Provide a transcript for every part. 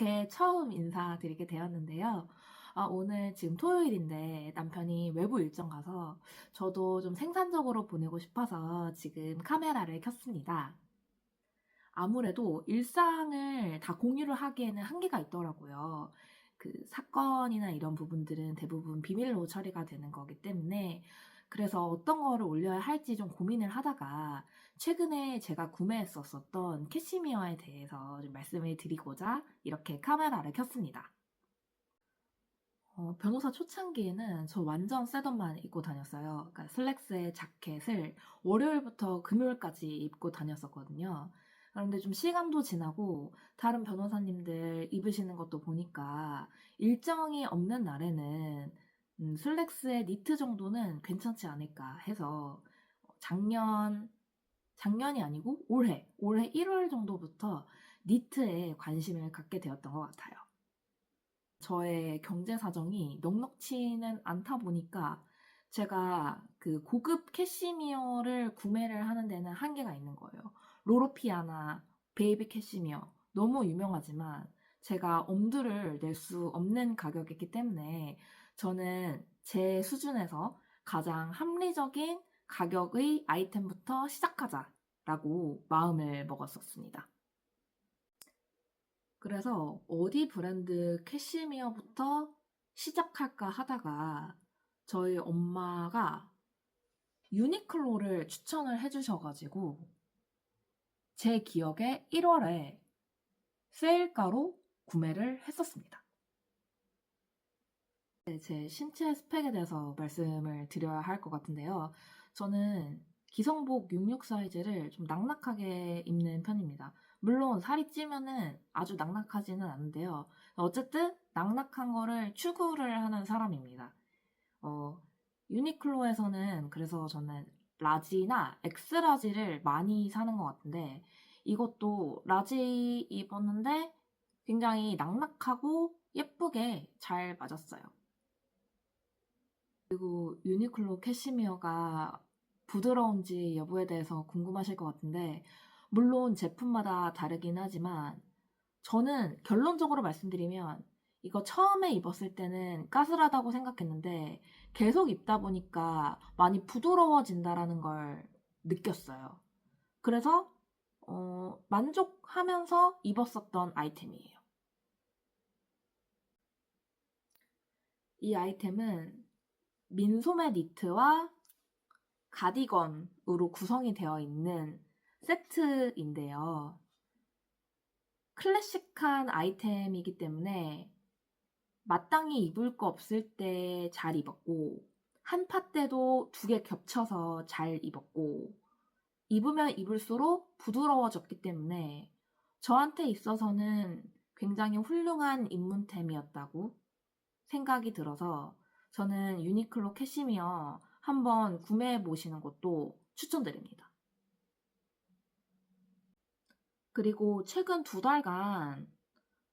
이렇게 처음 인사드리게 되었는데요. 오늘 지금 토요일인데 남편이 외부 일정 가서 저도 좀 생산적으로 보내고 싶어서 지금 카메라를 켰습니다. 아무래도 일상을 다 공유를 하기에는 한계가 있더라고요. 그 사건이나 이런 부분들은 대부분 비밀로 처리가 되는 거기 때문에 그래서 어떤 거를 올려야 할지 좀 고민을 하다가 최근에 제가 구매했었던 캐시미어에 대해서 좀 말씀을 드리고자 이렇게 카메라를 켰습니다. 변호사 초창기에는 저 완전 새 것만 입고 다녔어요. 그러니까 슬랙스의 자켓을 월요일부터 금요일까지 입고 다녔었거든요. 그런데 좀 시간도 지나고 다른 변호사님들 입으시는 것도 보니까 일정이 없는 날에는 슬랙스의 니트 정도는 괜찮지 않을까 해서 작년이 아니고 올해 1월 정도부터 니트에 관심을 갖게 되었던 것 같아요. 저의 경제 사정이 넉넉치는 않다 보니까 제가 그 고급 캐시미어를 구매를 하는 데는 한계가 있는 거예요. 로로피아나 베이비 캐시미어 너무 유명하지만 제가 엄두를 낼 수 없는 가격이기 때문에 저는 제 수준에서 가장 합리적인 가격의 아이템부터 시작하자라고 마음을 먹었었습니다. 그래서 어디 브랜드 캐시미어부터 시작할까 하다가 저희 엄마가 유니클로를 추천을 해주셔가지고 제 기억에 1월에 세일가로 구매를 했었습니다. 제 신체 스펙에 대해서 말씀을 드려야 할 것 같은데요. 저는 기성복 66 사이즈를 좀 낙낙하게 입는 편입니다. 물론 살이 찌면은 아주 낙낙하지는 않은데요. 어쨌든 낙낙한 거를 추구를 하는 사람입니다. 유니클로에서는 그래서 저는 라지나 엑스라지를 많이 사는 것 같은데 이것도 라지 입었는데 굉장히 낙낙하고 예쁘게 잘 맞았어요. 그리고 유니클로 캐시미어가 부드러운지 여부에 대해서 궁금하실 것 같은데 물론 제품마다 다르긴 하지만 저는 결론적으로 말씀드리면 이거 처음에 입었을 때는 까슬하다고 생각했는데 계속 입다 보니까 많이 부드러워진다라는 걸 느꼈어요. 그래서 만족하면서 입었었던 아이템이에요. 이 아이템은 민소매 니트와 가디건으로 구성이 되어 있는 세트인데요. 클래식한 아이템이기 때문에 마땅히 입을 거 없을 때 잘 입었고 한파 때도 두 개 겹쳐서 잘 입었고 입으면 입을수록 부드러워졌기 때문에 저한테 있어서는 굉장히 훌륭한 입문템이었다고 생각이 들어서 저는 유니클로 캐시미어 한번 구매해 보시는 것도 추천드립니다. 그리고 최근 2달간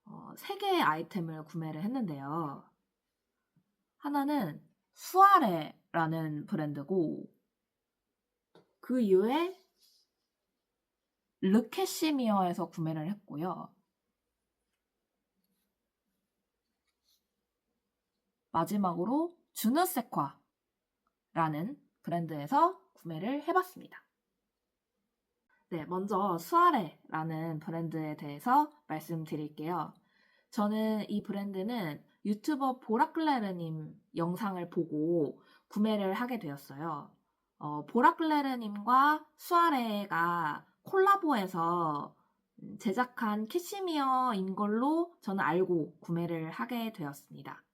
3개의 아이템을 구매를 했는데요. 하나는 수아레라는 브랜드고 그 이후에 르캐시미어에서 구매를 했고요. 마지막으로 주느세콰라는 브랜드에서 구매를 해봤습니다. 네, 먼저 수아레라는 브랜드에 대해서 말씀드릴게요. 저는 이 브랜드는 유튜버 보라클레르님 영상을 보고 구매를 하게 되었어요. 보라클레르님과 수아레가 콜라보해서 제작한 캐시미어인 걸로 저는 알고 구매를 하게 되었습니다.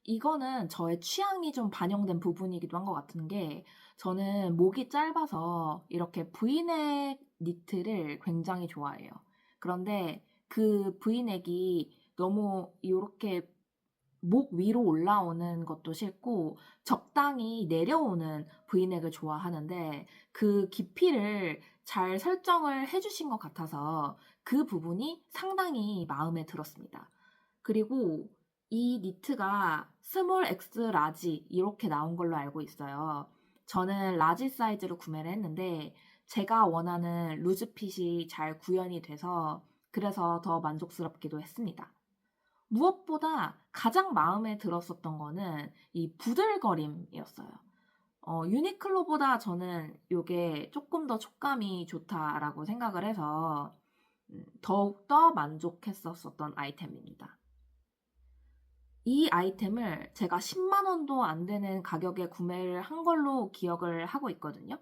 이거는 저의 취향이 좀 반영된 부분이기도 한 것 같은 게 저는 목이 짧아서 이렇게 브이넥 니트를 굉장히 좋아해요. 그런데 그 브이넥이 너무 이렇게 목 위로 올라오는 것도 싫고 적당히 내려오는 브이넥을 좋아하는데 그 깊이를 잘 설정을 해주신 것 같아서 그 부분이 상당히 마음에 들었습니다. 그리고 이 니트가 스몰 X 라지 이렇게 나온 걸로 알고 있어요. 저는 라지 사이즈로 구매를 했는데 제가 원하는 루즈핏이 잘 구현이 돼서 그래서 더 만족스럽기도 했습니다. 무엇보다 가장 마음에 들었었던 거는 이 부들거림이었어요. 유니클로보다 저는 이게 조금 더 촉감이 좋다라고 생각을 해서 더욱더 만족했었던 아이템입니다. 이 아이템을 제가 10만 원도 안 되는 가격에 구매를 한 걸로 기억을 하고 있거든요.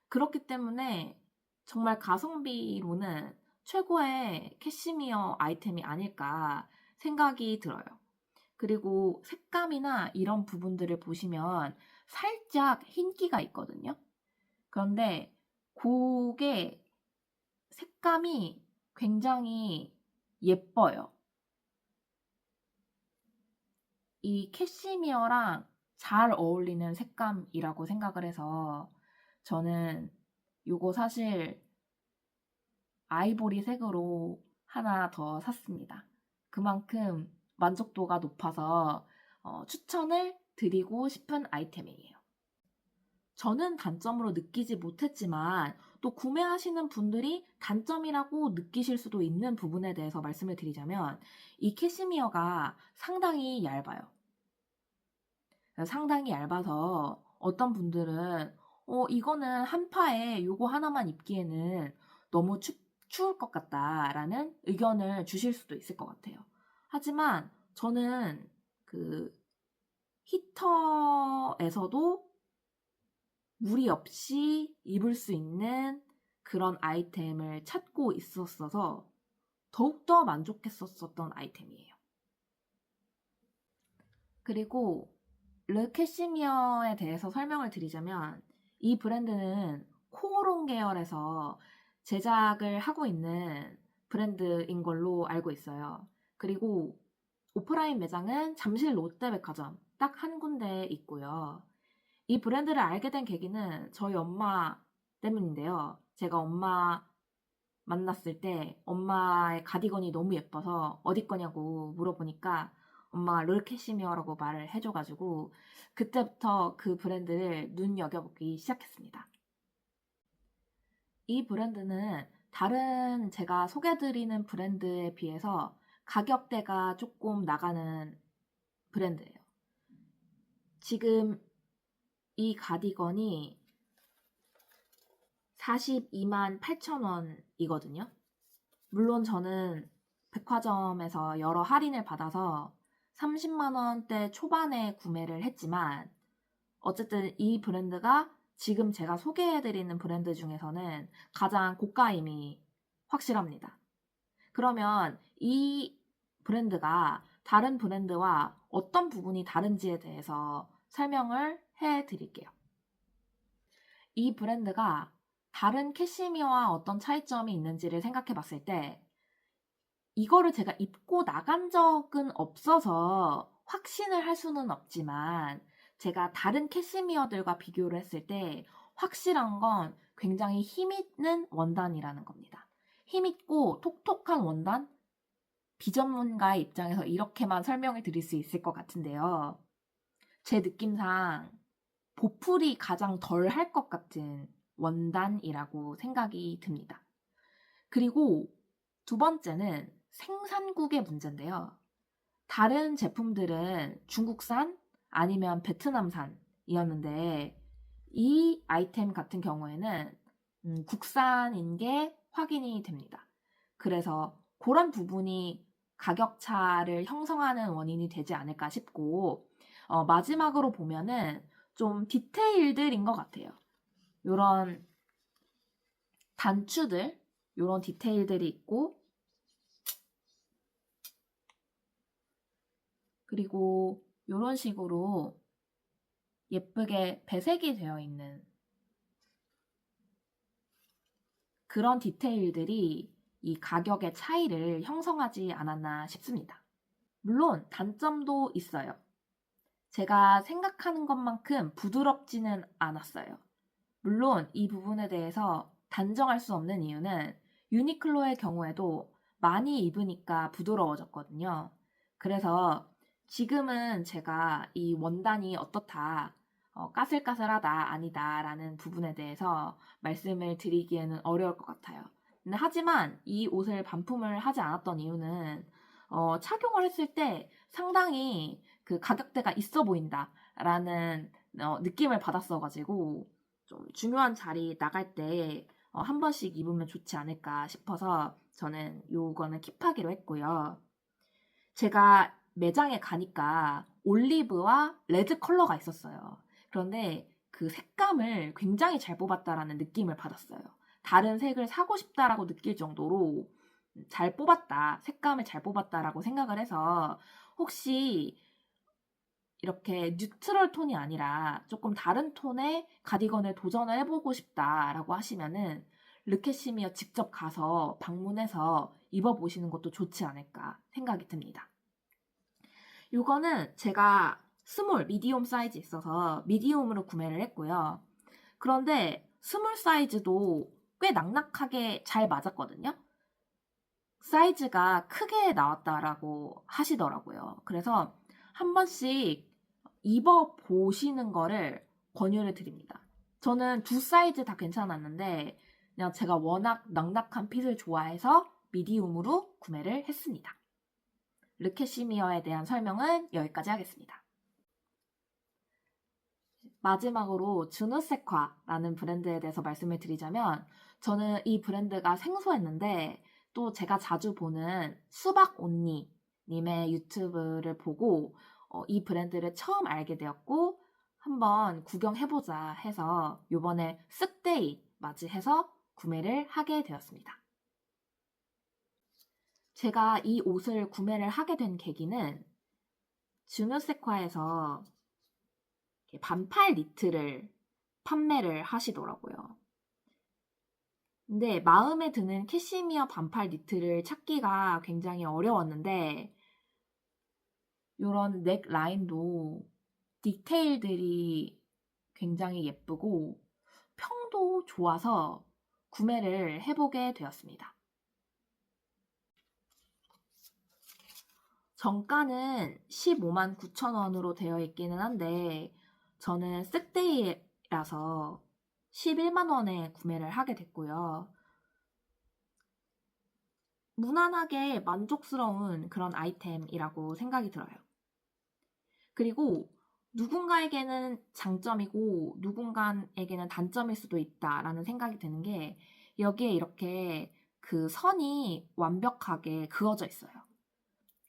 그렇기 때문에 정말 가성비로는 최고의 캐시미어 아이템이 아닐까 생각이 들어요. 그리고 색감이나 이런 부분들을 보시면 살짝 흰기가 있거든요. 그런데 그게 색감이 굉장히 예뻐요. 이 캐시미어랑 잘 어울리는 색감이라고 생각을 해서 저는 요거 사실 아이보리 색으로 하나 더 샀습니다. 그만큼 만족도가 높아서 추천을 드리고 싶은 아이템이에요. 저는 단점으로 느끼지 못했지만 또 구매하시는 분들이 단점이라고 느끼실 수도 있는 부분에 대해서 말씀을 드리자면 이 캐시미어가 상당히 얇아요. 상당히 얇아서 어떤 분들은 이거는 한파에 요거 하나만 입기에는 너무 추울 것 같다라는 의견을 주실 수도 있을 것 같아요. 하지만 저는 그 히터에서도 무리 없이 입을 수 있는 그런 아이템을 찾고 있었어서 더욱더 만족했었던 아이템이에요. 그리고 르 캐시미어에 대해서 설명을 드리자면 이 브랜드는 코오롱 계열에서 제작을 하고 있는 브랜드인 걸로 알고 있어요. 그리고 오프라인 매장은 잠실 롯데백화점 딱 한 군데 있고요. 이 브랜드를 알게 된 계기는 저희 엄마 때문인데요. 제가 엄마 만났을 때 엄마의 가디건이 너무 예뻐서 어디 거냐고 물어보니까 엄마가 르캐시미어라고 말을 해줘가지고 그때부터 그 브랜드를 눈여겨보기 시작했습니다. 이 브랜드는 다른 제가 소개해드리는 브랜드에 비해서 가격대가 조금 나가는 브랜드예요. 지금 이 가디건이 42만 8천 원이거든요. 물론 저는 백화점에서 여러 할인을 받아서 30만 원대 초반에 구매를 했지만 어쨌든 이 브랜드가 지금 제가 소개해드리는 브랜드 중에서는 가장 고가임이 확실합니다. 그러면 이 브랜드가 다른 브랜드와 어떤 부분이 다른지에 대해서 설명을 해드릴게요. 이 브랜드가 다른 캐시미어와 어떤 차이점이 있는지를 생각해 봤을 때 이거를 제가 입고 나간 적은 없어서 확신을 할 수는 없지만 제가 다른 캐시미어들과 비교를 했을 때 확실한 건 굉장히 힘있는 원단이라는 겁니다. 힘있고 톡톡한 원단? 비전문가의 입장에서 이렇게만 설명을 드릴 수 있을 것 같은데요. 제 느낌상 보풀이 가장 덜 할 것 같은 원단이라고 생각이 듭니다. 그리고 두 번째는 생산국의 문제인데요. 다른 제품들은 중국산 아니면 베트남산이었는데 이 아이템 같은 경우에는 국산인 게 확인이 됩니다. 그래서 그런 부분이 가격 차를 형성하는 원인이 되지 않을까 싶고 마지막으로 보면은 좀 디테일들인 것 같아요. 요런 단추들, 요런 디테일들이 있고 그리고 요런 식으로 예쁘게 배색이 되어 있는 그런 디테일들이 이 가격의 차이를 형성하지 않았나 싶습니다. 물론 단점도 있어요. 제가 생각하는 것만큼 부드럽지는 않았어요. 물론 이 부분에 대해서 단정할 수 없는 이유는 유니클로의 경우에도 많이 입으니까 부드러워졌거든요. 그래서 지금은 제가 이 원단이 어떻다, 까슬까슬하다, 아니다 라는 부분에 대해서 말씀을 드리기에는 어려울 것 같아요. 근데 하지만 이 옷을 반품을 하지 않았던 이유는 착용을 했을 때 상당히 그 가격대가 있어 보인다라는 느낌을 받았어 가지고 좀 중요한 자리 나갈 때 한 번씩 입으면 좋지 않을까 싶어서 저는 요거는 킵하기로 했고요. 제가 매장에 가니까 올리브와 레드 컬러가 있었어요. 그런데 그 색감을 굉장히 잘 뽑았다라는 느낌을 받았어요. 다른 색을 사고 싶다라고 느낄 정도로 잘 뽑았다, 색감을 잘 뽑았다라고 생각을 해서 혹시 이렇게 뉴트럴 톤이 아니라 조금 다른 톤의 가디건을 도전을 해보고 싶다라고 하시면은 르케시미어 직접 가서 방문해서 입어보시는 것도 좋지 않을까 생각이 듭니다. 요거는 제가 스몰, 미디움 사이즈 있어서 미디움으로 구매를 했고요. 그런데 스몰 사이즈도 꽤 낙낙하게 잘 맞았거든요. 사이즈가 크게 나왔다라고 하시더라고요. 그래서 한 번씩 입어보시는 거를 권유를 드립니다. 저는 두 사이즈 다 괜찮았는데 그냥 제가 워낙 낙낙한 핏을 좋아해서 미디움으로 구매를 했습니다. 르케시미어에 대한 설명은 여기까지 하겠습니다. 마지막으로 주누세콰라는 브랜드에 대해서 말씀을 드리자면 저는 이 브랜드가 생소했는데 또 제가 자주 보는 수박 온니 님의 유튜브를 보고 이 브랜드를 처음 알게 되었고 한번 구경해보자 해서 요번에 쓱데이 맞이해서 구매를 하게 되었습니다. 제가 이 옷을 구매를 하게 된 계기는 주누세콰에서 반팔 니트를 판매를 하시더라고요. 근데 마음에 드는 캐시미어 반팔 니트를 찾기가 굉장히 어려웠는데 이런 넥 라인도 디테일들이 굉장히 예쁘고 평도 좋아서 구매를 해보게 되었습니다. 정가는 15만 9천 원으로 되어 있기는 한데 저는 쓱데이라서 11만 원에 구매를 하게 됐고요. 무난하게 만족스러운 그런 아이템이라고 생각이 들어요. 그리고 누군가에게는 장점이고 누군가에게는 단점일 수도 있다라는 생각이 드는 게 여기에 이렇게 그 선이 완벽하게 그어져 있어요.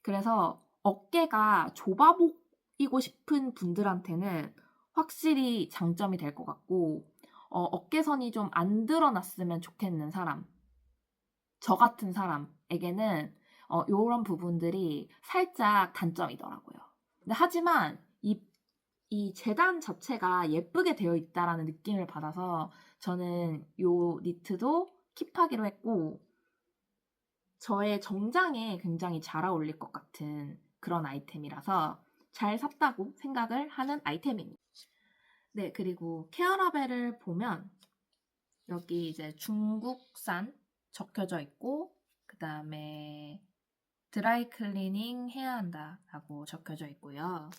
그래서 어깨가 좁아 보이고 싶은 분들한테는 확실히 장점이 될 것 같고 어깨선이 좀 안 드러났으면 좋겠는 사람, 저 같은 사람에게는 이런 부분들이 살짝 단점이더라고요. 근데 하지만 이 재단 자체가 예쁘게 되어 있다라는 느낌을 받아서 저는 요 니트도 킵하기로 했고 저의 정장에 굉장히 잘 어울릴 것 같은 그런 아이템이라서 잘 샀다고 생각을 하는 아이템입니다. 네, 그리고 케어라벨을 보면 여기 이제 중국산 적혀져 있고 그 다음에 드라이 클리닝 해야 한다라고 적혀져 있고요.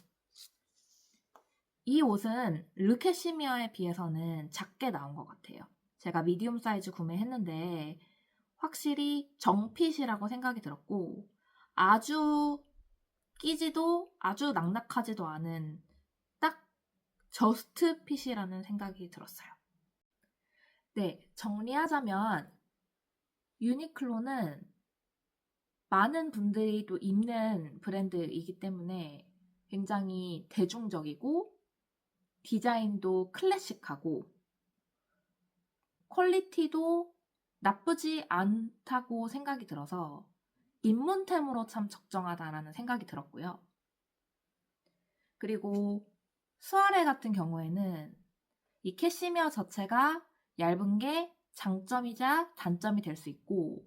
이 옷은 르케시미어에 비해서는 작게 나온 것 같아요. 제가 미디움 사이즈 구매했는데 확실히 정핏이라고 생각이 들었고 아주 끼지도 아주 낙낙하지도 않은 딱 저스트 핏이라는 생각이 들었어요. 네, 정리하자면 유니클로는 많은 분들이 또 입는 브랜드이기 때문에 굉장히 대중적이고 디자인도 클래식하고 퀄리티도 나쁘지 않다고 생각이 들어서 입문템으로 참 적정하다라는 생각이 들었고요. 그리고 수아레 같은 경우에는 이 캐시미어 자체가 얇은 게 장점이자 단점이 될 수 있고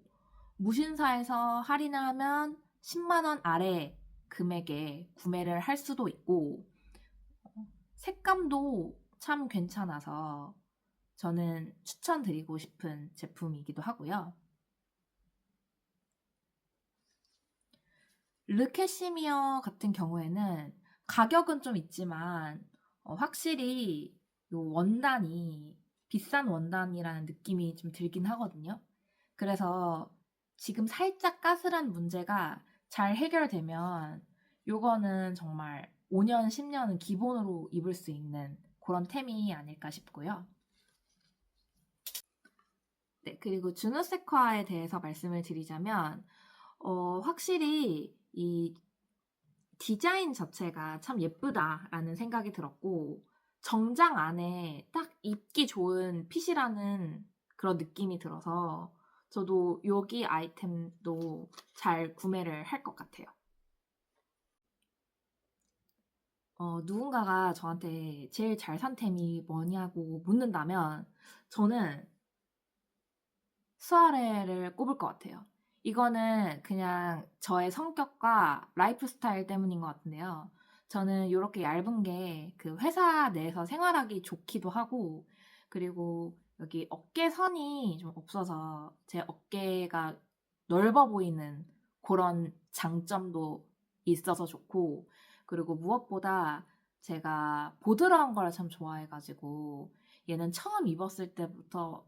무신사에서 할인을 하면 10만 원 아래 금액에 구매를 할 수도 있고 색감도 참 괜찮아서 저는 추천드리고 싶은 제품이기도 하고요. 르케시미어 같은 경우에는 가격은 좀 있지만 확실히 요 원단이 비싼 원단이라는 느낌이 좀 들긴 하거든요. 그래서 지금 살짝 까슬한 문제가 잘 해결되면 요거는 정말 5년, 10년은 기본으로 입을 수 있는 그런 템이 아닐까 싶고요. 네, 그리고 주누세콰에 대해서 말씀을 드리자면 확실히 이 디자인 자체가 참 예쁘다라는 생각이 들었고 정장 안에 딱 입기 좋은 핏이라는 그런 느낌이 들어서 저도 여기 아이템도 잘 구매를 할 것 같아요. 누군가가 저한테 제일 잘 산 템이 뭐냐고 묻는다면 저는 수아레를 꼽을 것 같아요. 이거는 그냥 저의 성격과 라이프 스타일 때문인 것 같은데요. 저는 이렇게 얇은 게 그 회사 내에서 생활하기 좋기도 하고, 그리고 여기 어깨선이 좀 없어서 제 어깨가 넓어 보이는 그런 장점도 있어서 좋고, 그리고 무엇보다 제가 보드라운 걸 참 좋아해가지고, 얘는 처음 입었을 때부터,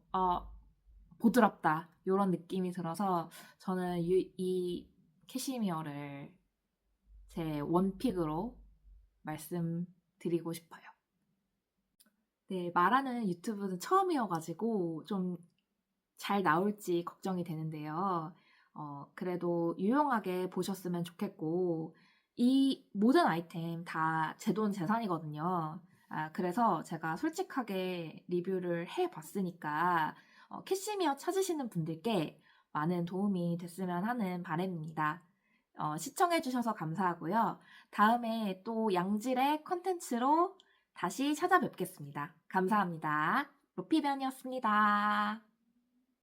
보드랍다 요런 느낌이 들어서 저는 이 캐시미어를 제 원픽으로 말씀드리고 싶어요. 네, 말하는 유튜브는 처음이어가지고 좀 잘 나올지 걱정이 되는데요. 그래도 유용하게 보셨으면 좋겠고, 이 모든 아이템 다 제 돈 재산이거든요. 그래서 제가 솔직하게 리뷰를 해봤으니까, 캐시미어 찾으시는 분들께 많은 도움이 됐으면 하는 바람입니다. 시청해주셔서 감사하고요. 다음에 또 양질의 컨텐츠로 다시 찾아뵙겠습니다. 감사합니다. 로피변이었습니다.